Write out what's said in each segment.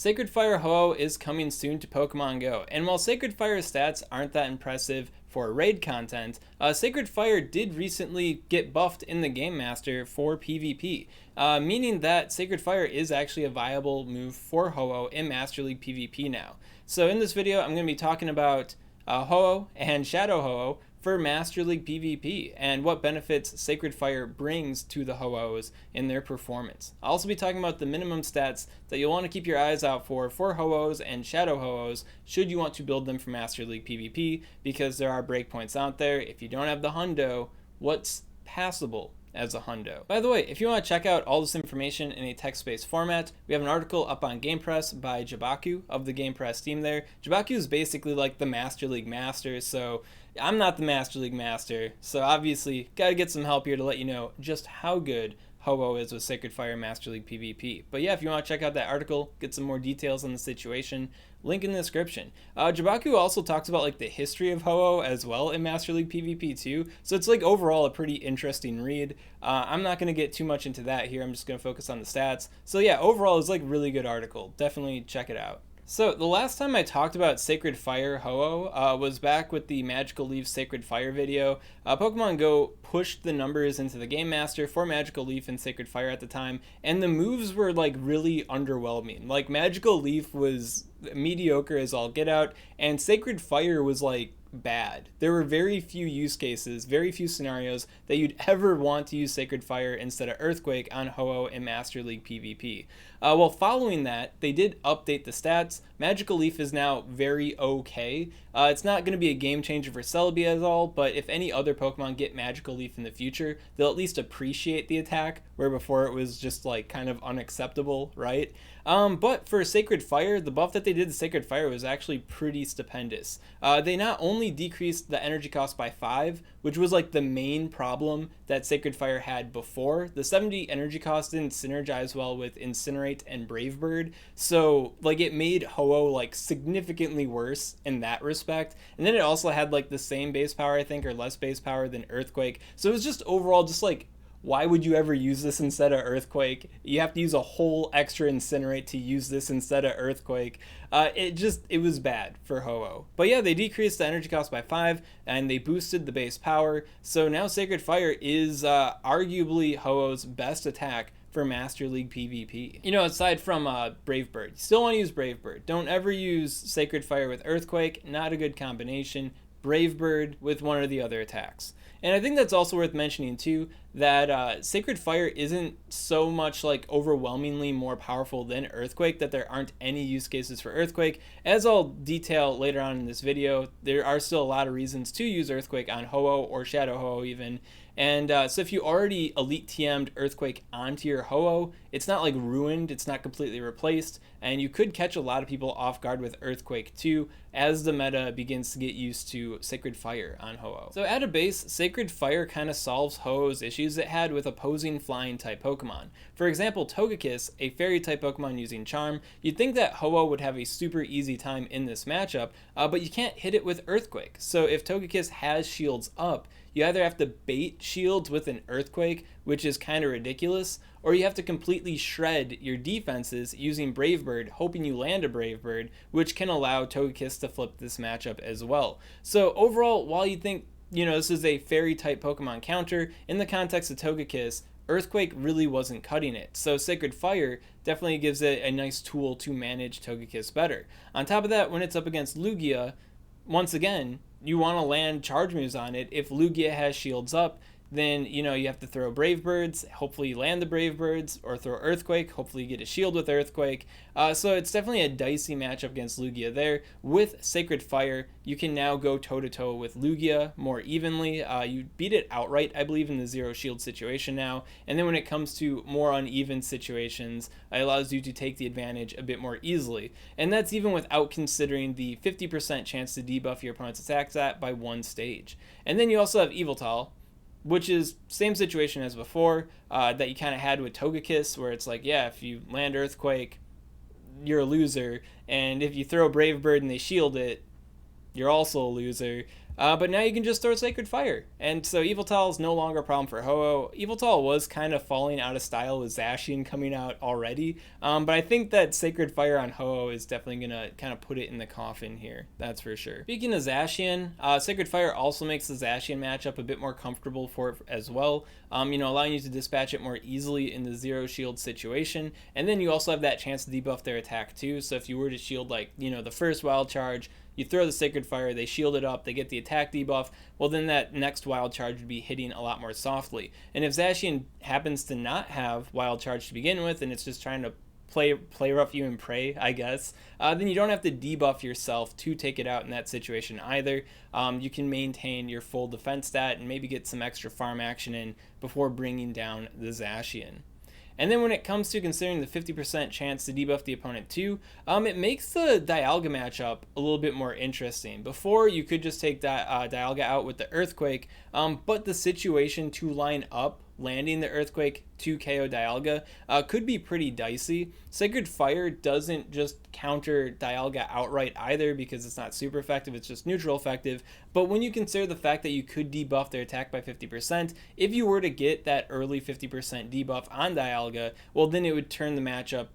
Sacred Fire Ho-Oh is coming soon to Pokemon Go, and while Sacred Fire's stats aren't that impressive for raid content, Sacred Fire did recently get buffed in the Game Master for PvP, meaning that Sacred Fire is actually a viable move for Ho-Oh in Master League PvP now. So in this video, I'm going to be talking about Ho-Oh and Shadow Ho-Oh for Master League PvP and what benefits Sacred Fire brings to the Ho-Ohs in their performance. I'll also be talking about the minimum stats that you'll want to keep your eyes out for Ho-Ohs and Shadow Ho-Ohs should you want to build them for Master League PvP, because there are breakpoints out there. If you don't have the hundo, what's passable as a hundo? By the way, if you want to check out all this information in a text-based format, we have an article up on GamePress by Jabaku of the GamePress team there. Jabaku is basically like the Master League master, so I'm not the Master League master, so obviously got to get some help here to let you know just how good Ho-Oh is with Sacred Fire Master League PvP. But yeah, if you want to check out that article, get some more details on the situation, link in the description. Jabaku also talks about like the history of Ho-Oh as well in Master League PvP too, so it's like overall a pretty interesting read. I'm not going to get too much into that here, I'm just going to focus on the stats. So yeah, overall it's like a really good article, definitely check it out. So the last time I talked about Sacred Fire Ho-Oh was back with the Magical Leaf Sacred Fire video. Pokemon Go pushed the numbers into the Game Master for Magical Leaf and Sacred Fire at the time, and the moves were like really underwhelming. Like Magical Leaf was mediocre as all get out, and Sacred Fire was like bad. There were very few use cases, very few scenarios that you'd ever want to use Sacred Fire instead of Earthquake on Ho-Oh in Master League PvP. Well, following that, they did update the stats. Magical Leaf is now very okay. It's not going to be a game changer for Celebi at all, but if any other Pokemon get Magical Leaf in the future, they'll at least appreciate the attack, where before it was just like kind of unacceptable, right? But for Sacred Fire, the buff that they did to Sacred Fire was actually pretty stupendous. They not only decreased the energy cost by 5, which was like the main problem that Sacred Fire had before. The 70 energy cost didn't synergize well with Incinerate and Brave Bird, so like it made Ho-Oh like significantly worse in that respect. And then it also had like the same base power, I think, or less base power than Earthquake. So it was just overall just like, why would you ever use this instead of Earthquake? You have to use a whole extra Incinerate to use this instead of Earthquake. It was bad for Ho-Oh. But yeah, they decreased the energy cost by 5, and they boosted the base power. So now Sacred Fire is arguably Ho-Oh's best attack for Master League PvP. You know, aside from Brave Bird, you still want to use Brave Bird. Don't ever use Sacred Fire with Earthquake, not a good combination. Brave Bird with one or the other attacks. And I think that's also worth mentioning too, that Sacred Fire isn't so much like overwhelmingly more powerful than Earthquake, that there aren't any use cases for Earthquake. As I'll detail later on in this video, there are still a lot of reasons to use Earthquake on Ho-Oh or Shadow Ho-Oh even. And so if you already Elite TM'd Earthquake onto your Ho-Oh, it's not like ruined, it's not completely replaced, and you could catch a lot of people off guard with Earthquake too, as the meta begins to get used to Sacred Fire on Ho-Oh. So at a base, Sacred Fire kind of solves Ho-Oh's issues it had with opposing flying type Pokemon. For example, Togekiss, a fairy type Pokemon using Charm, you'd think that Ho-Oh would have a super easy time in this matchup, but you can't hit it with Earthquake. So if Togekiss has shields up, you either have to bait shields with an Earthquake, which is kind of ridiculous, or you have to completely shred your defenses using Brave Bird, hoping you land a Brave Bird, which can allow Togekiss to flip this matchup as well. So overall, while you think, you know, this is a fairy type Pokemon counter, in the context of Togekiss, Earthquake really wasn't cutting it. So Sacred Fire definitely gives it a nice tool to manage Togekiss better. On top of that, when it's up against Lugia, once again, you want to land charge moves on it. If Lugia has shields up, then, you know, you have to throw Brave Birds, hopefully you land the Brave Birds, or throw Earthquake, hopefully you get a shield with Earthquake. So it's definitely a dicey matchup against Lugia there. With Sacred Fire, you can now go toe-to-toe with Lugia more evenly. You beat it outright, I believe, in the zero shield situation now. And then when it comes to more uneven situations, it allows you to take the advantage a bit more easily. And that's even without considering the 50% chance to debuff your opponent's attacks at by one stage. And then you also have Yveltal, which is same situation as before, that you kind of had with Togekiss, where it's like, yeah, if you land Earthquake, you're a loser, and if you throw Brave Bird and they shield it, you're also a loser. But now you can just throw Sacred Fire. And so Yveltal is no longer a problem for Ho-Oh. Yveltal was kind of falling out of style with Zacian coming out already. But I think that Sacred Fire on Ho-Oh is definitely going to kind of put it in the coffin here. That's for sure. Speaking of Zacian, Sacred Fire also makes the Zacian matchup a bit more comfortable for it as well. Allowing you to dispatch it more easily in the zero shield situation. And then you also have that chance to debuff their attack too. So if you were to shield the first wild charge, you throw the Sacred Fire, they shield it up, they get the attack debuff, well then that next Wild Charge would be hitting a lot more softly. And if Zacian happens to not have Wild Charge to begin with, and it's just trying to play rough you and pray, I guess, then you don't have to debuff yourself to take it out in that situation either. You can maintain your full defense stat and maybe get some extra farm action in before bringing down the Zacian. And then when it comes to considering the 50% chance to debuff the opponent too, it makes the Dialga matchup a little bit more interesting. Before, you could just take Dialga out with the Earthquake, but the situation to line up landing the Earthquake to KO Dialga could be pretty dicey. Sacred Fire doesn't just counter Dialga outright either because it's not super effective, it's just neutral effective. But when you consider the fact that you could debuff their attack by 50%, if you were to get that early 50% debuff on Dialga, well then it would turn the matchup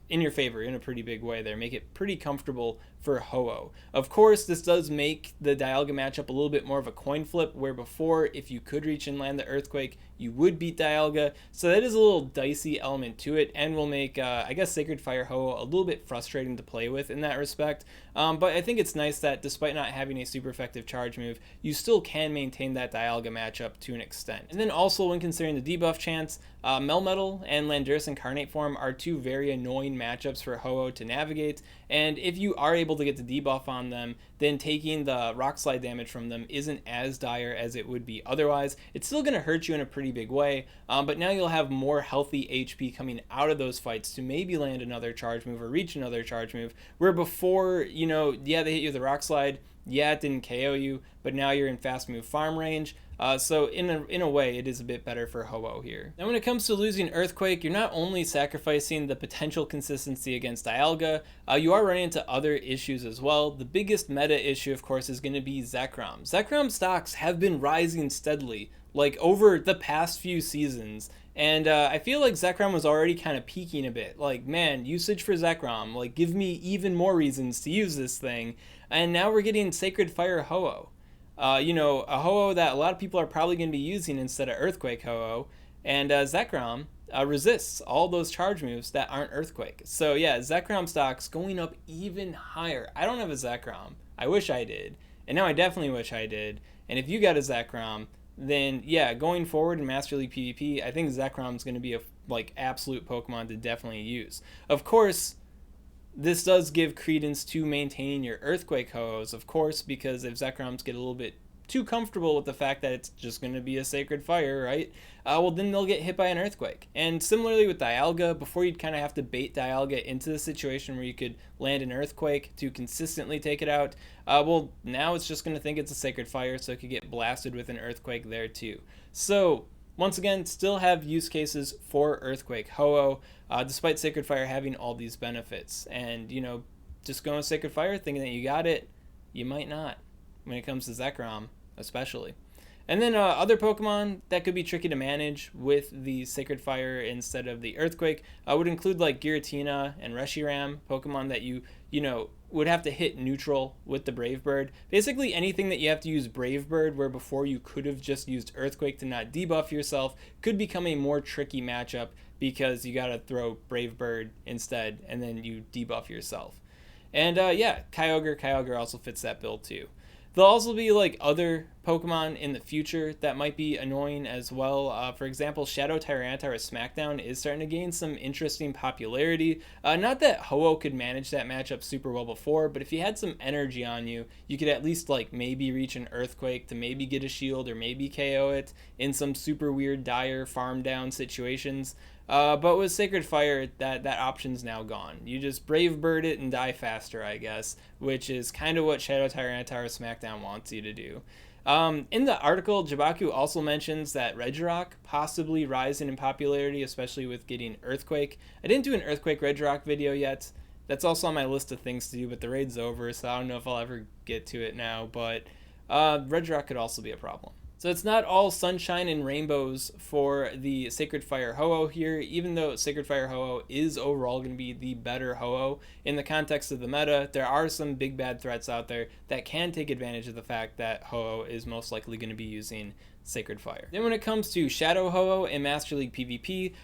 in your favor in a pretty big way there, make it pretty comfortable for Ho-Oh. Of course, this does make the Dialga matchup a little bit more of a coin flip, where before, if you could reach and land the Earthquake, you would beat Dialga. So that is a little dicey element to it, and will make, I guess, Sacred Fire Ho-Oh a little bit frustrating to play with in that respect. But I think it's nice that despite not having a super effective charge move, you still can maintain that Dialga matchup to an extent. And then also, when considering the debuff chance, Melmetal and Landorus Incarnate Form are two very annoying matchups for Ho-Oh to navigate, and if you are able to get the debuff on them, then taking the Rock Slide damage from them isn't as dire as it would be otherwise. It's still going to hurt you in a pretty big way, but now you'll have more healthy HP coming out of those fights to maybe land another charge move or reach another charge move, where before, yeah, they hit you with a Rock Slide, yeah, it didn't KO you, but now you're in fast move farm range. So in a way, it is a bit better for Ho-Oh here. Now when it comes to losing Earthquake, you're not only sacrificing the potential consistency against Dialga, you are running into other issues as well. The biggest meta issue, of course, is going to be Zekrom. Zekrom stocks have been rising steadily, over the past few seasons. And I feel like Zekrom was already kind of peaking a bit. Man, usage for Zekrom, give me even more reasons to use this thing. And now we're getting Sacred Fire Ho-Oh. A Ho-Oh that a lot of people are probably going to be using instead of Earthquake Ho-Oh. And Zekrom resists all those charge moves that aren't Earthquake. So yeah, Zekrom stocks going up even higher. I don't have a Zekrom. I wish I did. And now I definitely wish I did. And if you got a Zekrom, then yeah, going forward in Master League PvP, I think Zekrom's going to be a absolute Pokemon to definitely use. Of course, this does give credence to maintaining your Earthquake Ho-Ohs, of course, because if Zekroms get a little bit too comfortable with the fact that it's just going to be a Sacred Fire, right? Well, then they'll get hit by an Earthquake. And similarly with Dialga, before you'd kind of have to bait Dialga into the situation where you could land an Earthquake to consistently take it out, well, now it's just going to think it's a Sacred Fire, so it could get blasted with an Earthquake there too. So once again, still have use cases for Earthquake Ho-Oh, despite Sacred Fire having all these benefits. And, just going with Sacred Fire, thinking that you got it, you might not, when it comes to Zekrom, especially. And then other Pokemon that could be tricky to manage with the Sacred Fire instead of the Earthquake would include Giratina and Reshiram, Pokemon that you would have to hit neutral with the Brave Bird. Basically anything that you have to use Brave Bird, where before you could have just used Earthquake to not debuff yourself, could become a more tricky matchup because you gotta throw Brave Bird instead and then you debuff yourself. And yeah, Kyogre also fits that bill too. There'll also be other Pokemon in the future that might be annoying as well. For example, Shadow Tyranitar with Smackdown is starting to gain some interesting popularity. Not that Ho-Oh could manage that matchup super well before, but if you had some energy on you, you could at least maybe reach an Earthquake to maybe get a shield or maybe KO it in some super weird dire farm down situations. But with Sacred Fire, that option's now gone. You just Brave Bird it and die faster, I guess, which is kind of what Shadow Tyranitar Smackdown wants you to do. In the article, Jabaku also mentions that Regirock possibly rising in popularity, especially with getting Earthquake. I didn't do an Earthquake Regirock video yet. That's also on my list of things to do, but the raid's over, so I don't know if I'll ever get to it now. But Regirock could also be a problem. So it's not all sunshine and rainbows for the Sacred Fire Ho-Oh here, even though Sacred Fire Ho-Oh is overall going to be the better Ho-Oh. In the context of the meta, there are some big bad threats out there that can take advantage of the fact that Ho-Oh is most likely going to be using Sacred Fire. Then when it comes to Shadow Ho-Oh in Master League PvP,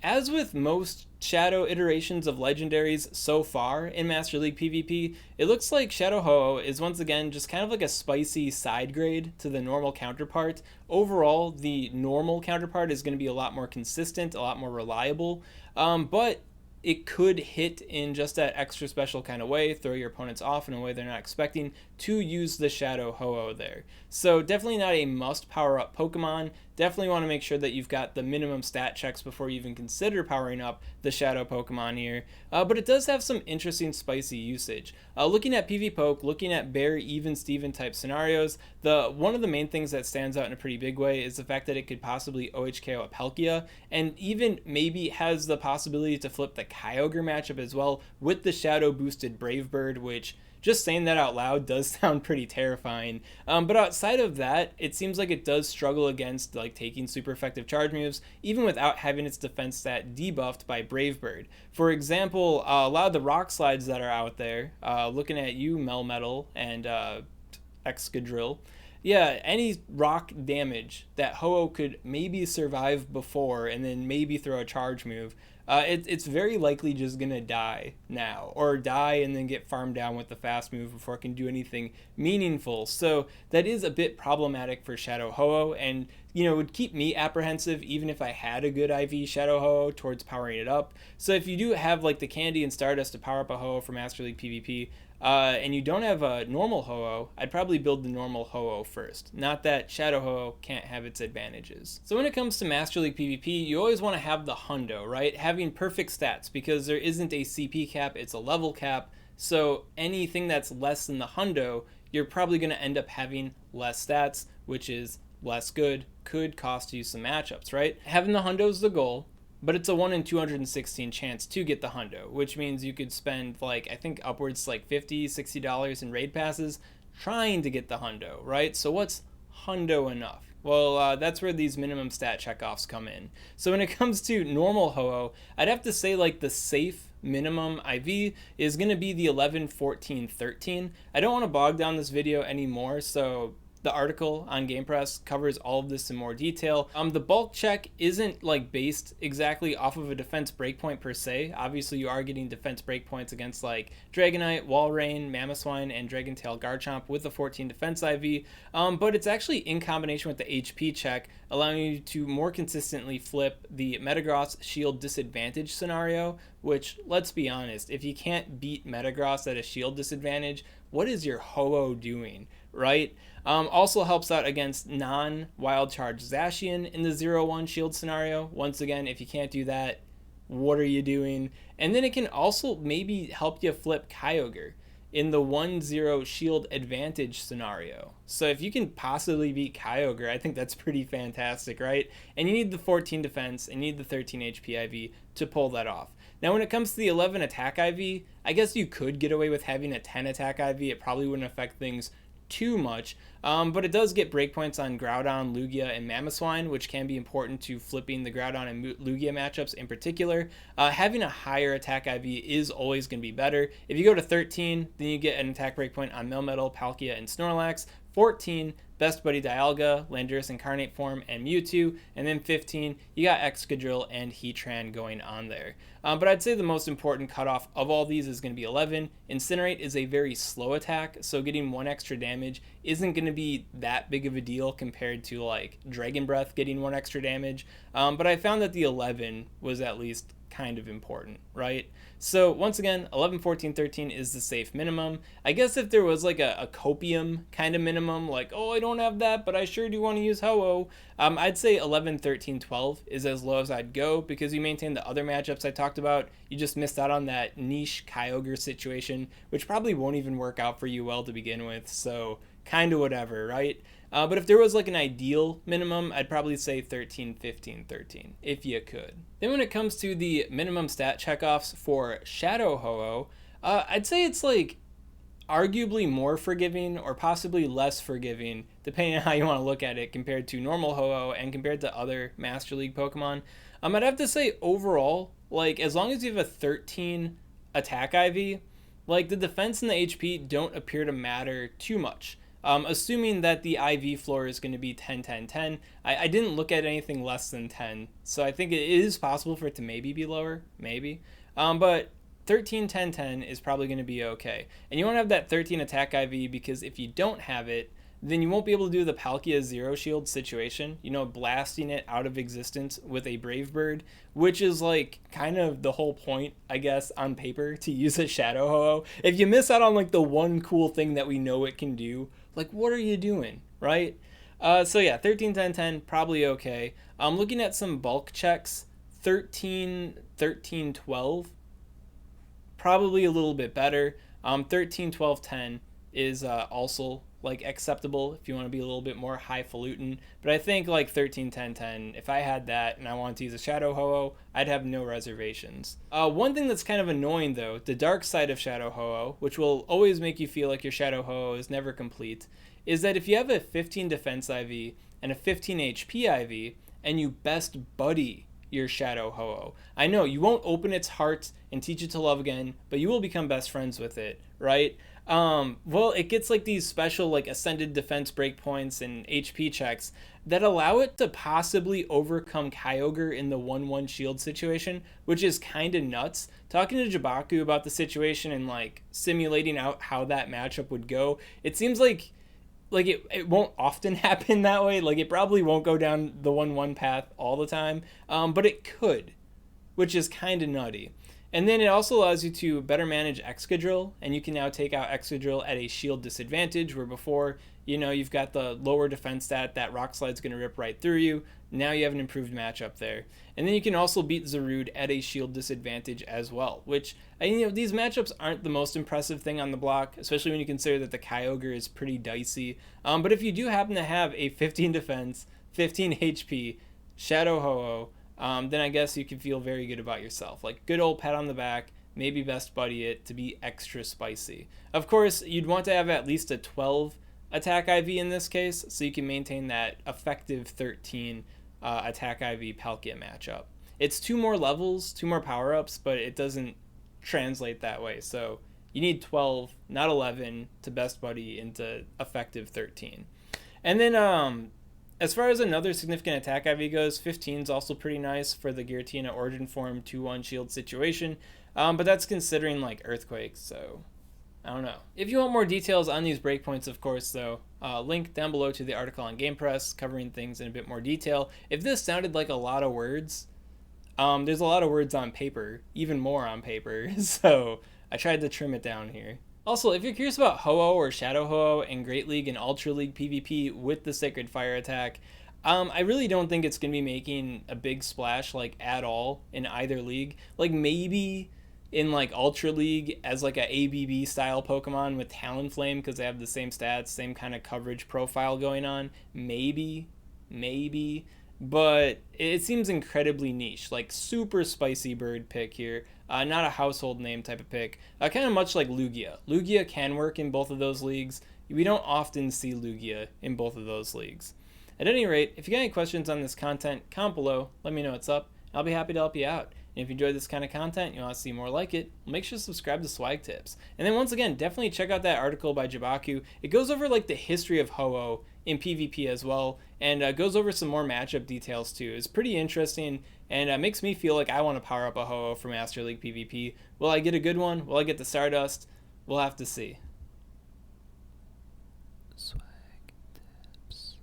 as with most Shadow iterations of legendaries so far in Master League PvP, it looks like Shadow Ho-Oh is once again just kind of like a spicy side grade to the normal counterpart. Overall, the normal counterpart is going to be a lot more consistent, a lot more reliable, but it could hit in just that extra special kind of way, throw your opponents off in a way they're not expecting, to use the Shadow Ho-Oh there. So definitely not a must power up Pokemon. Definitely want to make sure that you've got the minimum stat checks before you even consider powering up the Shadow Pokemon here. But it does have some interesting spicy usage. Looking at PvPoke, looking at Bear, Even, Steven type scenarios, one of the main things that stands out in a pretty big way is the fact that it could possibly OHKO a Palkia, and even maybe has the possibility to flip the Kyogre matchup as well with the Shadow boosted Brave Bird, which, just saying that out loud, does sound pretty terrifying. But outside of that, it seems like it does struggle against like taking super effective charge moves, even without having its defense stat debuffed by Brave Bird. For example, a lot of the rock slides that are out there, looking at you, Melmetal and Excadrill, yeah, any rock damage that Ho-Oh could maybe survive before and then maybe throw a charge move, it's very likely just going to die now, or die and then get farmed down with the fast move before it can do anything meaningful. So that is a bit problematic for Shadow Ho-Oh, and it would keep me apprehensive even if I had a good IV Shadow Ho-Oh towards powering it up. So if you do have like the Candy and Stardust to power up a Ho-Oh for Master League PvP, and you don't have a normal Ho-Oh, I'd probably build the normal Ho-Oh first. Not that Shadow Ho-Oh can't have its advantages. So when it comes to Master League PvP, you always want to have the hundo, right? Having perfect stats, because there isn't a CP cap, it's a level cap. So anything that's less than the hundo, you're probably going to end up having less stats, which is less good, could cost you some matchups, right? Having the hundo is the goal, but it's a 1 in 216 chance to get the hundo, which means you could spend I think upwards like $50-$60 in raid passes trying to get the hundo, right? So what's hundo enough? Well, that's where these minimum stat checkoffs come in. So when it comes to normal Ho-Oh, I'd have to say the safe minimum IV is going to be the 11, 14, 13. I don't want to bog down this video anymore, so the article on Game Press covers all of this in more detail. The bulk check isn't based exactly off of a defense breakpoint per se. Obviously, you are getting defense breakpoints against Dragonite, Walrein, Mamoswine, and Dragontail Garchomp with a 14 defense IV. But it's actually in combination with the HP check, allowing you to more consistently flip the Metagross shield disadvantage scenario, which, let's be honest, if you can't beat Metagross at a shield disadvantage, what is your Ho-Oh doing, right? Also helps out against non-wild charge Zacian in the 0-1 shield scenario. Once again, if you can't do that, what are you doing? And then it can also maybe help you flip Kyogre in the 1-0 shield advantage scenario. So if you can possibly beat Kyogre, I think that's pretty fantastic, right? And you need the 14 defense and you need the 13 HP IV to pull that off. Now when it comes to the 11 attack IV, I guess you could get away with having a 10 attack IV. It probably wouldn't affect things too much, but it does get breakpoints on Groudon, Lugia, and Mamoswine, which can be important to flipping the Groudon and Lugia matchups in particular. Having a higher attack IV is always going to be better. If you go to 13, then you get an attack breakpoint on Melmetal, Palkia, and Snorlax. 14, Best Buddy Dialga, Landorus Incarnate Form, and Mewtwo. And then 15, you got Excadrill and Heatran going on there. But I'd say the most important cutoff of all these is going to be 11. Incinerate is a very slow attack, so getting 1 extra damage isn't going to be that big of a deal compared to Dragon Breath getting 1 extra damage. But I found that the 11 was at least kind of important, right? So once again, 11, 14, 13 is the safe minimum. I guess if there was a copium kind of minimum, oh, I don't have that, but I sure do want to use Ho-Oh, I'd say 11, 13, 12 is as low as I'd go, because you maintain the other matchups I talked about. You just missed out on that niche Kyogre situation, which probably won't even work out for you well to begin with, so kind of whatever, right? But if there was an ideal minimum, I'd probably say 13, 15, 13, if you could. Then when it comes to the minimum stat checkoffs for Shadow Ho-Oh, I'd say it's arguably more forgiving or possibly less forgiving, depending on how you want to look at it, compared to normal Ho-Oh and compared to other Master League Pokemon. I'd have to say overall, like, as long as you have a 13 attack IV, like, the defense and the HP don't appear to matter too much. Assuming that the IV floor is going to be 10, 10, 10. I didn't look at anything less than 10, so I think it is possible for it to maybe be lower, maybe. But 13, 10, 10 is probably going to be okay. And you won't have that 13 attack IV because if you don't have it, then you won't be able to do the Palkia Zero Shield situation, you know, blasting it out of existence with a Brave Bird, which is like kind of the whole point, I guess, on paper, to use a Shadow Ho-Oh. If you miss out on like the one cool thing that we know it can do, like, what are you doing, right? So yeah, 13, 10, 10, probably okay. I'm looking at some bulk checks, 13, 13, 12, probably a little bit better. 13, 12, 10 is also like acceptable if you want to be a little bit more highfalutin, but I think like 13, 10, 10, if I had that and I wanted to use a Shadow Ho-Oh, I'd have no reservations. One thing that's kind of annoying though, the dark side of Shadow Ho-Oh, which will always make you feel like your Shadow Ho-Oh is never complete, is that if you have a 15 defense IV and a 15 HP IV and you best buddy your Shadow Ho-Oh, I know you won't open its heart and teach it to love again, but you will become best friends with it, right? Well, it gets like these special like ascended defense breakpoints and HP checks that allow it to possibly overcome Kyogre in the 1-1 shield situation, which is kind of nuts. Talking to Jabaku about the situation and like simulating out how that matchup would go, it seems like it won't often happen that way. Like, it probably won't go down the 1-1 path all the time, but it could, which is kind of nutty. And then it also allows you to better manage Excadrill, and you can now take out Excadrill at a shield disadvantage, where before, you know, you've got the lower defense stat, that Rock Slide's going to rip right through you. Now you have an improved matchup there. And then you can also beat Zarude at a shield disadvantage as well, which, you know, these matchups aren't the most impressive thing on the block, especially when you consider that the Kyogre is pretty dicey. But if you do happen to have a 15 defense, 15 HP Shadow Ho-Oh, then I guess you can feel very good about yourself. Like, good old pat on the back, maybe best buddy it to be extra spicy. Of course, you'd want to have at least a 12 attack IV in this case, so you can maintain that effective 13 attack IV Palkia matchup. It's 2 more levels, 2 more power-ups, but it doesn't translate that way. So you need 12, not 11, to best buddy into effective 13. And then as far as another significant attack IV goes, 15 is also pretty nice for the Giratina Origin Form 2-1 shield situation, but that's considering like Earthquake, so I don't know. If you want more details on these breakpoints, of course, though, link down below to the article on Game Press covering things in a bit more detail. If this sounded like a lot of words, there's a lot of words on paper, even more on paper, so I tried to trim it down here. Also, if you're curious about Ho-Oh or Shadow Ho-Oh in Great League and Ultra League PvP with the Sacred Fire attack, I really don't think it's going to be making a big splash, like, at all in either league. Like, maybe in, like, Ultra League as, like, a ABB style Pokemon with Talonflame because they have the same stats, same kind of coverage profile going on. Maybe. But it seems incredibly niche, like super spicy bird pick here. Not a household name type of pick. Kind of much like Lugia. Lugia can work in both of those leagues. We don't often see Lugia in both of those leagues. At any rate, if you got any questions on this content, comment below, let me know what's up. I'll be happy to help you out. And if you enjoyed this kind of content, you want to see more like it, make sure to subscribe to Swag Tips. And then once again, definitely check out that article by Jabaku. It goes over like the history of Ho-Oh in PvP as well, and goes over some more matchup details too. It's pretty interesting, and makes me feel like I want to power up a Ho-Oh for Master League PvP. Will I get a good one? Will I get the Stardust? We'll have to see. Swag Tips.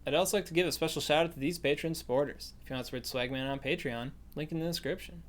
I'd also like to give a special shout out to these Patreon supporters. If you want to support Swagman on Patreon, link in the description.